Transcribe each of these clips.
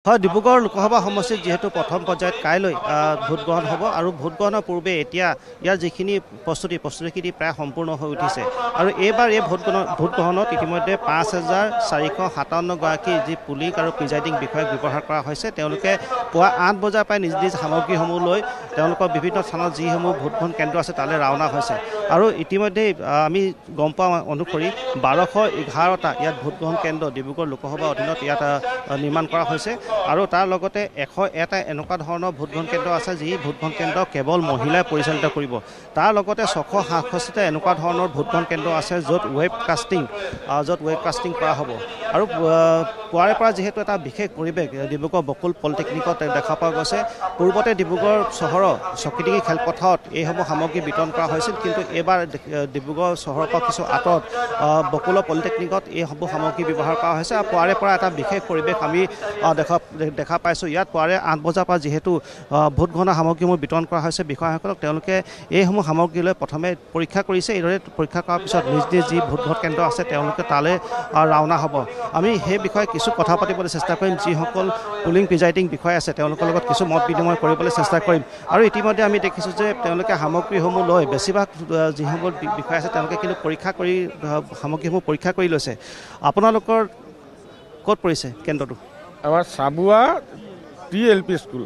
হয়, ডিব্ৰুগড় লোকসভা সমষ্টিত যেহেতু প্ৰথম পৰ্যায়ত কাইলৈ ভোট গ্ৰহণ হ'ব আৰু ভোট গ্ৰহণৰ পূৰ্বে এতিয়া ইয়াৰ যিখিনি প্ৰস্তুতিখিনি প্ৰায় সম্পূৰ্ণ হৈ উঠিছে আৰু এইবাৰ এই ভোট গ্ৰহণত ইতিমধ্যে ৫,৪৫৭ গৰাকী যি পুলিং আৰু প্ৰিজাইডিং বিষয়াক ব্যৱহাৰ কৰা হৈছে। তেওঁলোকে পুৱা ৮ বজাৰ পৰাই নিজ নিজ সামগ্ৰীসমূহ লৈ তেওঁলোকৰ বিভিন্ন স্থানত যিসমূহ ভোটগ্ৰহণ কেন্দ্ৰ আছে তালৈ ৰাওনা হৈছে আৰু ইতিমধ্যে আমি গম পোৱা অনুসৰি ১২১১টা ইয়াত ভোটগ্ৰহণ কেন্দ্ৰ ডিব্ৰুগড় লোকসভাৰ অধীনত ইয়াত নিৰ্মাণ কৰা হৈছে আৰু তাৰ লগতে ১০১টা এনেকুৱা ধৰণৰ ভোটগ্ৰহণ কেন্দ্ৰ আছে যি ভোটগ্ৰহণ কেন্দ্ৰ কেৱল মহিলাই পৰিচালিত কৰিব। তাৰ লগতে ৬৬৭টা এনেকুৱা ধৰণৰ ভোটগ্ৰহণ কেন্দ্ৰ আছে য'ত ৱেব কাষ্টিং কৰা হ'ব আৰু পুৱাৰে পৰা যিহেতু এটা বিশেষ পৰিৱেশ ডিব্ৰুগড় বকুল পলিটেকনিকত দেখা পোৱা গৈছে। পূৰ্বতে ডিব্ৰুগড় চহৰৰ চকিডিঙি খেলপথাৰত এইসমূহ সামগ্ৰী বিতৰণ কৰা হৈছিল, কিন্তু এইবাৰ ডিব্ৰুগড় চহৰৰ পৰা কিছু আঁতৰত বকুলৰ পলিটেকনিকত এইসমূহ সামগ্ৰী ব্যৱহাৰ কৰা হৈছে আৰু পুৱাৰে পৰা এটা বিশেষ পৰিৱেশ আমি দেখা পাইছোঁ। ইয়াত পুৱাৰে ৮ বজাৰ পৰা যিহেতু ভোট গণনা সামগ্ৰীসমূহ বিতৰণ কৰা হৈছে বিষয়াসকলক, তেওঁলোকে এইসমূহ সামগ্ৰী লৈ প্ৰথমে পৰীক্ষা কৰিছে। এইদৰে পৰীক্ষা কৰাৰ পিছত নিজ নিজ যি ভোটগ্ৰহণ কেন্দ্ৰ আছে তেওঁলোকে তালৈ ৰাওনা হ'ব। আমি সেই বিষয়ে কিছু কথা পাতিবলৈ চেষ্টা কৰিম। যিসকল পুলিং প্ৰিজাইডিং বিষয়া আছে তেওঁলোকৰ লগত কিছু মত বিনিময় কৰিবলৈ চেষ্টা কৰিম আৰু ইতিমধ্যে আমি দেখিছোঁ যে তেওঁলোকে সামগ্ৰীসমূহ লৈ বেছিভাগ যিসকল বিষয়া আছে তেওঁলোকে কিন্তু সামগ্ৰীসমূহ পৰীক্ষা কৰি লৈছে। আপোনালোকৰ ক'ত পৰিছে কেন্দ্ৰটো? আমাৰ চাবুৱা TLP স্কুল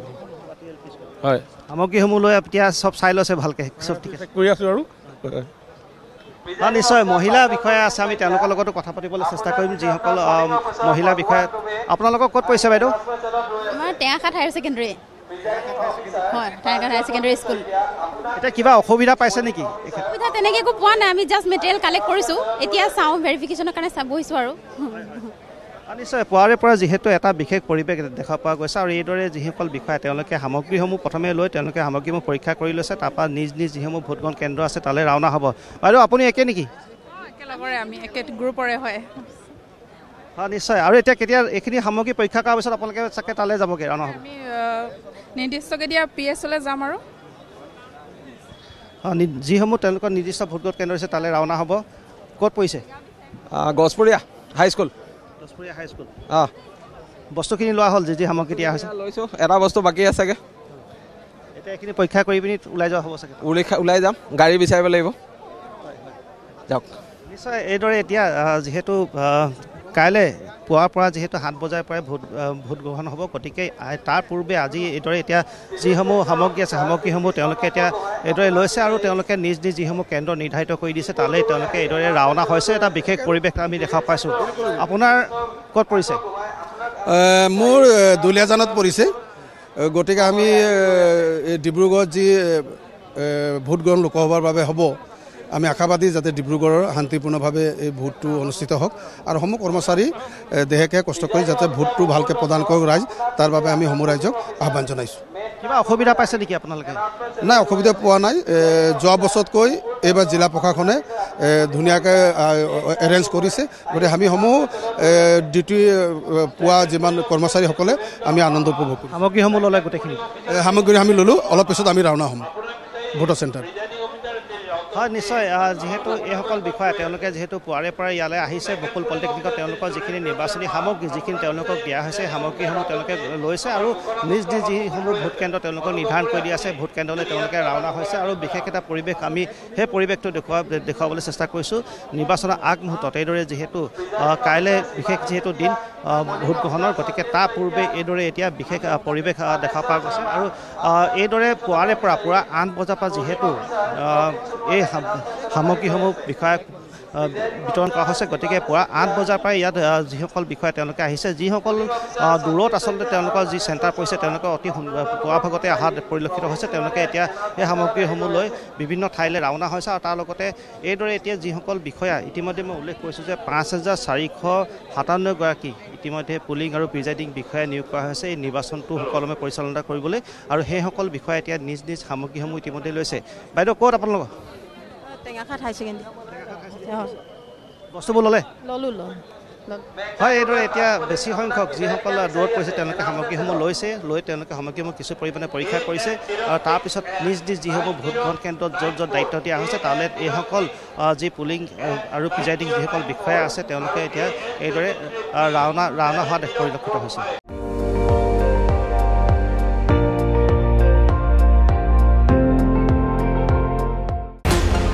হয়। সামগ্ৰীসমূহ লৈ এতিয়া চব চাই লৈছে ভালকৈ, চব ঠিক আছে কৰি আছোঁ আৰু নিশ্চয় মহিলা বিষয়া আছে, আমি তেওঁলোকৰ লগতো কথা পাতিবলৈ চেষ্টা কৰিম। যিসকল মহিলা বিষয়া, আপোনালোকৰ ক'ত পৰিছে বাইদেউ? আমাৰ টেঙাখাট হায়াৰ ছেকেণ্ডেৰী হয়, টেঙাখাট হায়াৰ ছেকেণ্ডেৰী স্কুল। এতিয়া কিবা অসুবিধা পাইছে নেকি? অসুবিধা তেনেকৈ একো পোৱা নাই, আমি জাষ্ট মেটেৰিয়েল কালেক্ট কৰিছোঁ, এতিয়া চাওঁ ভেৰিফিকেশ্যনৰ কাৰণে বহিছোঁ আৰু নিশ্চয় পুৱাৰে পৰা যিহেতু এটা বিশেষ পৰিৱেশ দেখা পোৱা গৈছে আৰু এইদৰে যিসকল বিষয়া তেওঁলোকে সামগ্ৰীসমূহ প্ৰথমে লৈ তেওঁলোকে সামগ্ৰীসমূহ পৰীক্ষা কৰি লৈছে, তাৰপৰা নিজ নিজ যিসমূহ ভোটগ্ৰহণ কেন্দ্ৰ আছে তালৈ ৰাওনা হ'ব। বাইদেউ আপুনি একে নেকি? একেলগৰে আমি একে গ্ৰুপৰে হয়। হয় নিশ্চয়। আৰু এতিয়া কেতিয়া এইখিনি সামগ্ৰী পৰীক্ষা কৰাৰ পিছত আপোনালোকে চাগে তালৈ যাবগৈ ৰাওনা হ'ব? আমি নিৰ্দিষ্টকৈ দিয়া PSলৈ যাম আৰু যিসমূহ তেওঁলোকৰ নিৰ্দিষ্ট ভোটগ্ৰহণ কেন্দ্ৰ আছে তালৈ ৰাওনা হ'ব। ক'ত পৰিছে? গছপুৰীয়া হাইস্কুল। গছপুৰীয়া হাইস্কুল। বস্তুখিনি লোৱা হ'ল যি সামগ্ৰী দিয়া হৈছে? লৈছোঁ, এটা বস্তু বাকী আছেগৈ। এতিয়া এইখিনি পৰীক্ষা কৰি পিনি ওলাই যোৱা হ'ব চাগে? ওলাই যাম, গাড়ী বিচাৰিব লাগিব। যাওক। নিশ্চয় এইদৰে এতিয়া যিহেতু কাইলৈ পুৱাৰ পৰা যিহেতু 7 বজাৰ পৰাই ভোট গ্ৰহণ হ'ব, গতিকে তাৰ পূৰ্বে আজি এইদৰে এতিয়া যিসমূহ সামগ্ৰী আছে সামগ্ৰীসমূহ তেওঁলোকে এতিয়া এইদৰে লৈছে আৰু তেওঁলোকে নিজ নিজ যিসমূহ কেন্দ্ৰ নিৰ্ধাৰিত কৰি দিছে তালৈ তেওঁলোকে এইদৰে ৰাওনা হৈছে। এটা বিশেষ পৰিৱেশ আমি দেখা পাইছোঁ। আপোনাৰ ক'ত পৰিছে? মোৰ দুলীয়াজানত পৰিছে। গতিকে আমি ডিব্ৰুগড়ত যি ভোট গ্ৰহণ লোকসভাৰ বাবে হ'ব, আমি আশাবাদী যাতে ডিব্ৰুগড়ৰ শান্তিপূৰ্ণভাৱে এই ভোটটো অনুষ্ঠিত হওক আৰু সমূহ কৰ্মচাৰী দেহেকে কষ্ট কৰি যাতে ভোটটো ভালকৈ প্ৰদান কৰক ৰাইজ, তাৰ বাবে আমি সমূহ ৰাইজক আহ্বান জনাইছোঁ। কিবা অসুবিধা পাইছে নেকি আপোনালোকে? নাই, অসুবিধা পোৱা নাই। যোৱা বছৰতকৈ এইবাৰ জিলা প্ৰশাসনে ধুনীয়াকৈ এৰেঞ্জ কৰিছে। গতিকে আমি সমূহ ডিউটি পোৱা যিমান কৰ্মচাৰীসকলে আমি আনন্দ উপভোগ কৰোঁ। সামগ্ৰীসমূহ ল'লে গোটেইখিনি? সামগ্ৰী আমি ল'লোঁ, অলপ পিছত আমি ৰাওনা হ'ম ভোটৰ চেণ্টাৰ। হয় নিশ্চয়। যিহেতু এইসকল বিষয়া তেওঁলোকে যিহেতু পুৱাৰে পৰা ইয়ালৈ আহিছে বকুল পলিটেকনিকত, তেওঁলোকৰ যিখিনি নিৰ্বাচনী সামগ্ৰী যিখিনি তেওঁলোকক দিয়া হৈছে সামগ্ৰীসমূহ তেওঁলোকে লৈছে আৰু নিজ নিজ যিসমূহ ভোট কেন্দ্ৰ তেওঁলোকক নিৰ্ধাৰণ কৰি দিয়া আছে ভোট কেন্দ্ৰলৈ তেওঁলোকে ৰাওনা হৈছে আৰু বিশেষ এটা পৰিৱেশ আমি সেই পৰিৱেশটো দেখুৱাবলৈ চেষ্টা কৰিছোঁ নিৰ্বাচনৰ আগমুহূৰ্তত। এইদৰে যিহেতু কাইলৈ বিশেষ যিহেতু দিন ভোট গ্ৰহণৰ, গতিকে তাৰ পূৰ্বে এইদৰে এতিয়া বিশেষ পৰিৱেশ দেখা পোৱা গৈছে আৰু এইদৰে পুৱাৰে পৰা পুৱা 8 বজাৰ পৰা যিহেতু এই সামগ্ৰীসমূহ বিষয়াক বিতৰণ কৰা হৈছে, গতিকে পুৱা 8 বজাৰ পৰাই ইয়াত যিসকল বিষয়া তেওঁলোকে আহিছে, যিসকল দূৰত আচলতে তেওঁলোকৰ যি চেণ্টাৰ পৰিছে তেওঁলোকে অতি পুৱা ভাগতে অহা পৰিলক্ষিত হৈছে। তেওঁলোকে এতিয়া এই সামগ্ৰীসমূহ লৈ বিভিন্ন ঠাইলৈ ৰাওনা হৈছে আৰু তাৰ লগতে এইদৰে এতিয়া যিসকল বিষয়া ইতিমধ্যে মই উল্লেখ কৰিছোঁ যে ৫,৪৫৭ গৰাকী ইতিমধ্যে পুলিং আৰু প্ৰিজাইডিং বিষয়া নিয়োগ কৰা হৈছে এই নিৰ্বাচনটো সুকলমে পৰিচালনা কৰিবলৈ আৰু সেইসকল বিষয়া এতিয়া নিজ নিজ সামগ্ৰীসমূহ ইতিমধ্যে লৈছে। বাইদেউ ক'ত আপোনালোকৰ? Tengakhat higher secondary. বস্তুবোৰ ল'লে? ল'লোঁ। হয়, এইদৰে এতিয়া বেছি সংখ্যক যিসকল দূৰত পৰিছে তেওঁলোকে সামগ্ৰীসমূহ লৈ তেওঁলোকে সামগ্ৰীসমূহ কিছু পৰিমাণে পৰীক্ষা কৰিছে আৰু তাৰপিছত নিজ নিজ যিসমূহ ভোটগ্ৰহণ কেন্দ্ৰত য'ত দায়িত্ব দিয়া হৈছে তালৈ এইসকল যি পুলিং আৰু প্ৰিজাইডিং যিসকল বিষয়া আছে তেওঁলোকে এতিয়া এইদৰে ৰাওনা হোৱা পৰিলক্ষিত হৈছে।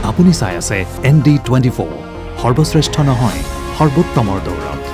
আপুনি চাই আছে ND24 সৰ্বশ্ৰেষ্ঠ নহয় সৰ্বোত্তমৰ দৌৰত